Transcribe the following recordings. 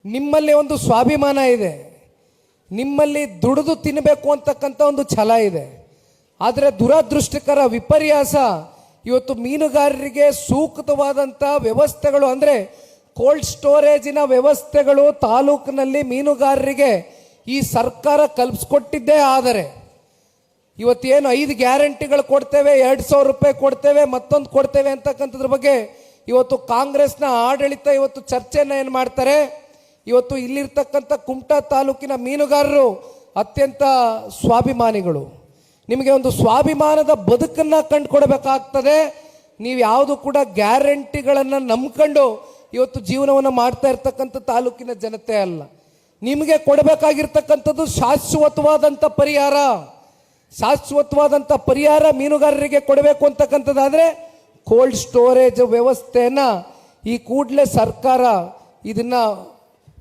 ನಿಮ್ಮಲ್ಲಿ ಒಂದು ಸ್ವಾಭಿಮಾನ ಇದೆ, ನಿಮ್ಮಲ್ಲಿ ದುಡಿದು ತಿನ್ನಬೇಕು ಅಂತಕ್ಕಂಥ ಒಂದು ಛಲ ಇದೆ. ಆದರೆ ದುರದೃಷ್ಟಕರ ವಿಪರ್ಯಾಸ ಇವತ್ತು ಮೀನುಗಾರರಿಗೆ ಸೂಕ್ತವಾದಂಥ ವ್ಯವಸ್ಥೆಗಳು ಅಂದರೆ ಕೋಲ್ಡ್ ಸ್ಟೋರೇಜಿನ ವ್ಯವಸ್ಥೆಗಳು ತಾಲೂಕಿನಲ್ಲಿ ಮೀನುಗಾರರಿಗೆ ಈ ಸರ್ಕಾರ ಕಲ್ಪಿಸ್ಕೊಟ್ಟಿದ್ದೇ. ಆದರೆ ಇವತ್ತೇನು 5 ಗ್ಯಾರಂಟಿಗಳು ಕೊಡ್ತೇವೆ, 2,000 ರೂಪಾಯಿ ಕೊಡ್ತೇವೆ, ಮತ್ತೊಂದು ಕೊಡ್ತೇವೆ ಅಂತಕ್ಕಂಥದ್ರ ಬಗ್ಗೆ ಇವತ್ತು ಕಾಂಗ್ರೆಸ್ನ ಆಡಳಿತ ಇವತ್ತು ಚರ್ಚೆಯನ್ನು ಏನು ಮಾಡ್ತಾರೆ. ಇವತ್ತು ಇಲ್ಲಿರ್ತಕ್ಕಂಥ ಕುಮಟಾ ತಾಲೂಕಿನ ಮೀನುಗಾರರು ಅತ್ಯಂತ ಸ್ವಾಭಿಮಾನಿಗಳು. ನಿಮಗೆ ಒಂದು ಸ್ವಾಭಿಮಾನದ ಬದುಕನ್ನು ಕಂಡುಕೊಡಬೇಕಾಗ್ತದೆ. ನೀವು ಯಾವುದು ಕೂಡ ಗ್ಯಾರಂಟಿಗಳನ್ನು ನಂಬ್ಕೊಂಡು ಇವತ್ತು ಜೀವನವನ್ನು ಮಾಡ್ತಾ ಇರ್ತಕ್ಕಂಥ ತಾಲೂಕಿನ ಜನತೆ ಅಲ್ಲ. ನಿಮಗೆ ಕೊಡಬೇಕಾಗಿರ್ತಕ್ಕಂಥದ್ದು ಶಾಶ್ವತವಾದಂಥ ಪರಿಹಾರ. ಶಾಶ್ವತವಾದಂಥ ಪರಿಹಾರ ಮೀನುಗಾರರಿಗೆ ಕೊಡಬೇಕು ಅಂತಕ್ಕಂಥದ್ದಾದರೆ ಕೋಲ್ಡ್ ಸ್ಟೋರೇಜ್ ವ್ಯವಸ್ಥೆಯನ್ನು ಈ ಕೂಡಲೇ ಸರ್ಕಾರ ಇದನ್ನು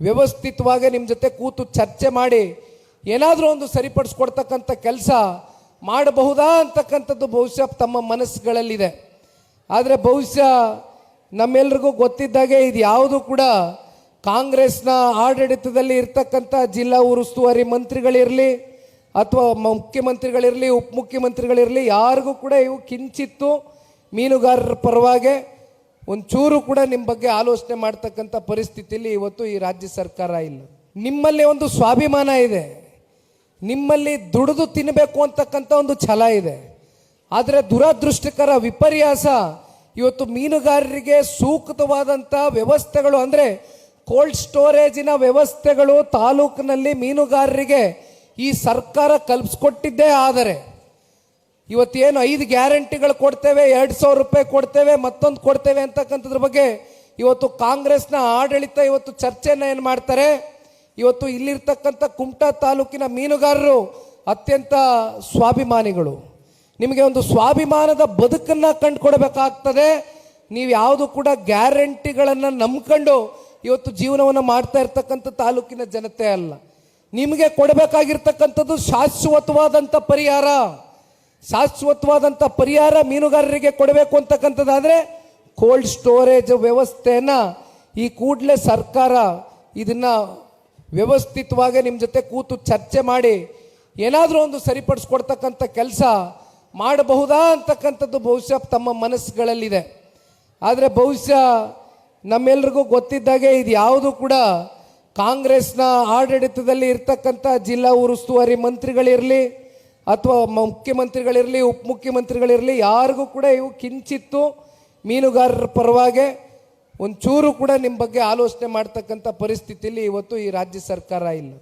ವ್ಯವಸ್ಥಿತವಾಗಿ ನಿಮ್ಮ ಜೊತೆ ಕೂತು ಚರ್ಚೆ ಮಾಡಿ ಏನಾದರೂ ಒಂದು ಸರಿಪಡಿಸ್ಕೊಡ್ತಕ್ಕಂಥ ಕೆಲಸ ಮಾಡಬಹುದಾ ಅಂತಕ್ಕಂಥದ್ದು ಬಹುಶಃ ತಮ್ಮ ಮನಸ್ಸುಗಳಲ್ಲಿದೆ. ಆದರೆ ಬಹುಶಃ ನಮ್ಮೆಲ್ರಿಗೂ ಗೊತ್ತಿದ್ದಾಗೆ ಇದು ಯಾವುದು ಕೂಡ ಕಾಂಗ್ರೆಸ್ನ ಆಡಳಿತದಲ್ಲಿ ಇರ್ತಕ್ಕಂಥ ಜಿಲ್ಲಾ ಉಸ್ತುವಾರಿ ಮಂತ್ರಿಗಳಿರಲಿ ಅಥವಾ ಮುಖ್ಯಮಂತ್ರಿಗಳಿರಲಿ ಉಪಮುಖ್ಯಮಂತ್ರಿಗಳಿರಲಿ ಯಾರಿಗೂ ಕೂಡ ಇವು ಕಿಂಚಿತ್ತು ಮೀನುಗಾರರ ಪರವಾಗಿ ಒಂಚೂರು ಕೂಡ ನಿಮ್ಮ ಬಗ್ಗೆ ಆಲೋಚನೆ ಮಾಡ್ತಕ್ಕಂಥ ಪರಿಸ್ಥಿತಿಯಲ್ಲಿ ಇವತ್ತು ಈ ರಾಜ್ಯ ಸರ್ಕಾರ ಇಲ್ಲ. ನಿಮ್ಮಲ್ಲಿ ಒಂದು ಸ್ವಾಭಿಮಾನ ಇದೆ, ನಿಮ್ಮಲ್ಲಿ ದುಡಿದು ತಿನ್ನಬೇಕು ಅಂತಕ್ಕಂಥ ಒಂದು ಛಲ ಇದೆ. ಆದರೆ ದುರದೃಷ್ಟಕರ ವಿಪರ್ಯಾಸ ಇವತ್ತು ಮೀನುಗಾರರಿಗೆ ಸೂಕ್ತವಾದಂಥ ವ್ಯವಸ್ಥೆಗಳು ಅಂದರೆ ಕೋಲ್ಡ್ ಸ್ಟೋರೇಜಿನ ವ್ಯವಸ್ಥೆಗಳು ತಾಲೂಕಿನಲ್ಲಿ ಮೀನುಗಾರರಿಗೆ ಈ ಸರ್ಕಾರ ಕಲ್ಪಿಸ್ಕೊಟ್ಟಿದ್ದೇ. ಆದರೆ ಇವತ್ತೇನು 5 ಗ್ಯಾರಂಟಿಗಳು ಕೊಡ್ತೇವೆ, 2,000 ರೂಪಾಯಿ ಕೊಡ್ತೇವೆ, ಮತ್ತೊಂದು ಕೊಡ್ತೇವೆ ಅಂತಕ್ಕಂಥದ್ರ ಬಗ್ಗೆ ಇವತ್ತು ಕಾಂಗ್ರೆಸ್ನ ಆಡಳಿತ ಇವತ್ತು ಚರ್ಚೆಯನ್ನು ಏನು ಮಾಡ್ತಾರೆ. ಇವತ್ತು ಇಲ್ಲಿರ್ತಕ್ಕಂಥ ಕುಮಟಾ ತಾಲೂಕಿನ ಮೀನುಗಾರರು ಅತ್ಯಂತ ಸ್ವಾಭಿಮಾನಿಗಳು. ನಿಮಗೆ ಒಂದು ಸ್ವಾಭಿಮಾನದ ಬದುಕನ್ನು ಕಂಡುಕೊಡಬೇಕಾಗ್ತದೆ. ನೀವು ಯಾವುದು ಕೂಡ ಗ್ಯಾರಂಟಿಗಳನ್ನು ನಂಬ್ಕೊಂಡು ಇವತ್ತು ಜೀವನವನ್ನು ಮಾಡ್ತಾ ಇರ್ತಕ್ಕಂಥ ತಾಲೂಕಿನ ಜನತೆ ಅಲ್ಲ. ನಿಮಗೆ ಕೊಡಬೇಕಾಗಿರ್ತಕ್ಕಂಥದ್ದು ಶಾಶ್ವತವಾದಂಥ ಪರಿಹಾರ. ಶಾಶ್ವತವಾದಂಥ ಪರಿಹಾರ ಮೀನುಗಾರರಿಗೆ ಕೊಡಬೇಕು ಅಂತಕ್ಕಂಥದ್ದಾದರೆ ಕೋಲ್ಡ್ ಸ್ಟೋರೇಜ್ ವ್ಯವಸ್ಥೆಯನ್ನು ಈ ಕೂಡಲೇ ಸರ್ಕಾರ ಇದನ್ನು ವ್ಯವಸ್ಥಿತವಾಗಿ ನಿಮ್ಮ ಜೊತೆ ಕೂತು ಚರ್ಚೆ ಮಾಡಿ ಏನಾದರೂ ಒಂದು ಸರಿಪಡಿಸ್ಕೊಡ್ತಕ್ಕಂಥ ಕೆಲಸ ಮಾಡಬಹುದಾ ಅಂತಕ್ಕಂಥದ್ದು ಬಹುಶಃ ತಮ್ಮ ಮನಸ್ಸುಗಳಲ್ಲಿದೆ. ಆದರೆ ಬಹುಶಃ ನಮ್ಮೆಲ್ರಿಗೂ ಗೊತ್ತಿದ್ದಾಗೆ ಇದು ಯಾವುದು ಕೂಡ ಕಾಂಗ್ರೆಸ್ನ ಆಡಳಿತದಲ್ಲಿ ಇರ್ತಕ್ಕಂಥ ಜಿಲ್ಲಾ ಉಸ್ತುವಾರಿ ಮಂತ್ರಿಗಳಿರಲಿ ಅಥವಾ ಮುಖ್ಯಮಂತ್ರಿಗಳಿರಲಿ ಉಪಮುಖ್ಯಮಂತ್ರಿಗಳಿರಲಿ ಯಾರಿಗೂ ಕೂಡ ಇವು ಕಿಂಚಿತ್ತು ಮೀನುಗಾರರ ಪರವಾಗಿ ಒಂಚೂರು ಕೂಡ ನಿಮ್ಮ ಬಗ್ಗೆ ಆಲೋಚನೆ ಮಾಡ್ತಕ್ಕಂಥ ಪರಿಸ್ಥಿತಿಯಲ್ಲಿ ಇವತ್ತು ಈ ರಾಜ್ಯ ಸರ್ಕಾರ ಇಲ್ಲ.